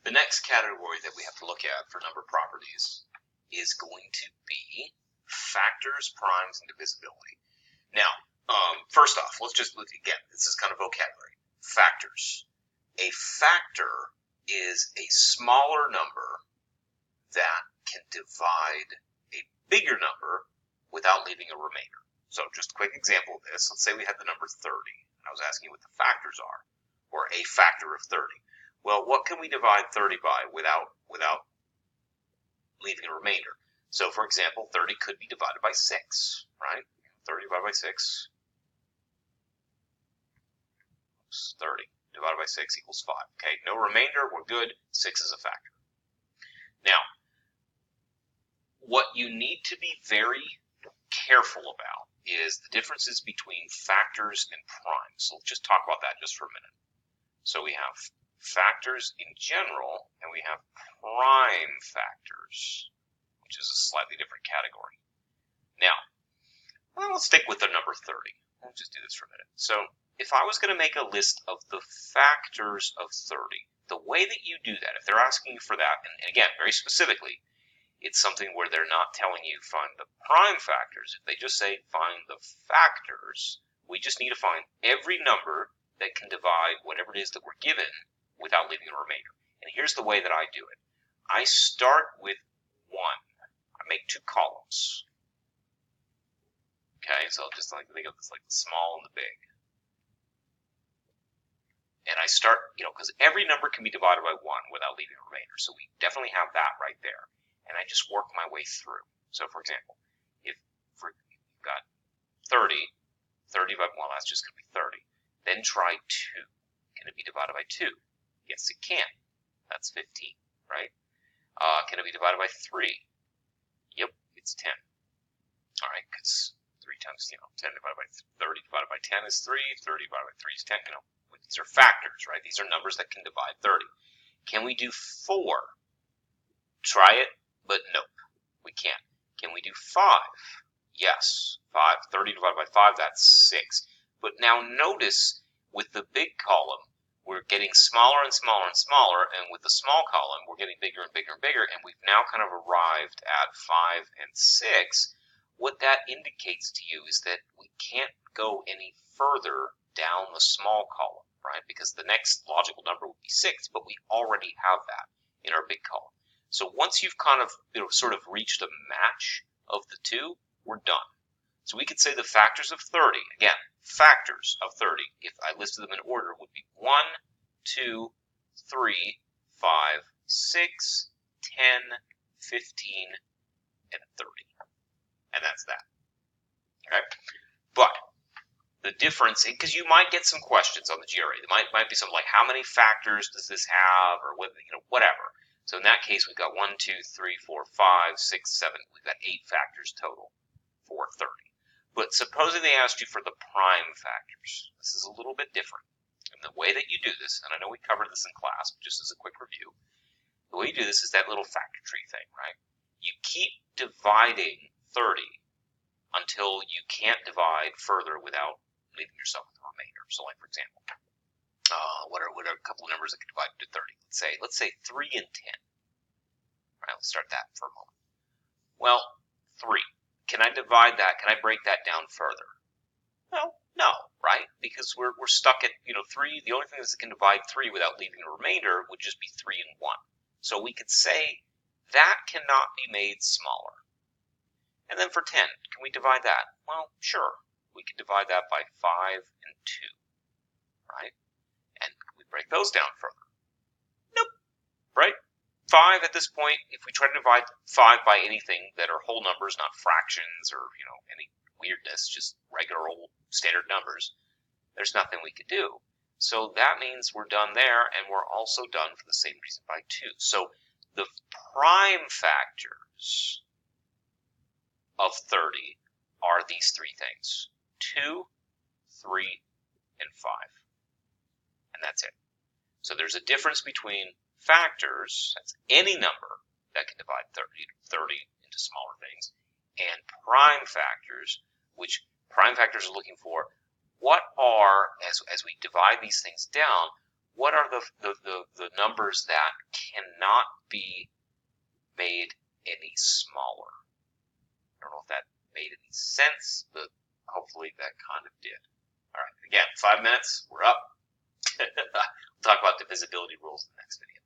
The next category that we have to look at for number properties is going to be factors, primes, and divisibility. Now, first off, again, this is kind of vocabulary. Factors. A factor is a smaller number that can divide a bigger number without leaving a remainder. So just a quick example of this. Let's say we had the number 30. I was asking you what the factors are, or a factor of 30. Well, what can we divide 30 by without leaving a remainder? So, for example, 30 could be divided by 6, right? 30 divided by 6. 30 divided by 6 equals 5. Okay, no remainder, we're good. 6 is a factor. Now, what you need to be very careful about is the differences between factors and primes. So let's just talk about that just for a minute. So we have factors in general, and we have prime factors, which is a slightly different category. Now, let's stick with the number 30. We'll just do this for a minute. So if I was going to make a list of the factors of 30, the way that you do that, if they're asking you for that, and again, very specifically, it's something where they're not telling you find the prime factors. If they just say find the factors, we just need to find every number that can divide whatever it is that we're given without leaving a remainder. And here's the way that I do it. I start with 1. I make 2 columns. Okay, so just like think of this like the small and the big. And I start, because every number can be divided by 1 without leaving a remainder. So we definitely have that right there. And I just work my way through. So for example, if you've got 30 divided by 1, that's just going to be 30. Then try 2. Can it be divided by 2? Yes, it can. That's 15, right? Can it be divided by 3? Yep, it's 10. All right, because 3 times, 10 divided by 30 divided by 10 is 3. 30 divided by 3 is 10. These are factors, right? These are numbers that can divide 30. Can we do 4? Try it, but nope, we can't. Can we do 5? Yes, 30 divided by 5, that's 6. But now notice with the big column, we're getting smaller and smaller and smaller, and with the small column, we're getting bigger and bigger and bigger, and we've now kind of arrived at 5 and 6. What that indicates to you is that we can't go any further down the small column, right? Because the next logical number would be 6, but we already have that in our big column. So once you've kind of sort of reached a match of the two, we're done. So we could say the factors of 30, again, factors of 30, if I listed them in order, would be 1, 2, 3, 5, 6, 10, 15, and 30. And that's that. Okay? But the difference, because you might get some questions on the GRE. There might be something like, how many factors does this have, or whatever. So in that case, we've got 1, 2, 3, 4, 5, 6, 7. We've got 8 factors total for 30. But supposing they asked you for the prime factors, this is a little bit different. And the way that you do this, and I know we covered this in class, but just as a quick review, the way you do this is that little factor tree thing, right? You keep dividing 30 until you can't divide further without leaving yourself with a remainder. So like, for example, what are a couple of numbers that can divide into 30? Let's say 3 and 10. All right, let's start that for a moment. Well, 3. Can I divide that? Can I break that down further? Well, no, right? Because we're stuck at 3. The only thing that can divide 3 without leaving a remainder would just be 3 and 1. So we could say that cannot be made smaller. And then for 10, can we divide that? Well, sure. We could divide that by 5 and 2, right? And can we break those down further? Nope, right? 5 at this point, if we try to divide 5 by anything that are whole numbers, not fractions or any weirdness, just regular old standard numbers, there's nothing we could do. So that means we're done there, and we're also done for the same reason by 2. So the prime factors of 30 are these 3 things: 2, 3, and 5. And that's it. So there's a difference between factors, that's any number that can divide 30 into smaller things, and prime factors, which prime factors are looking for what are, as we divide these things down, what are the numbers that cannot be made any smaller? I don't know if that made any sense, but hopefully that kind of did. All right, again, 5 minutes, we're up. We'll talk about divisibility rules in the next video.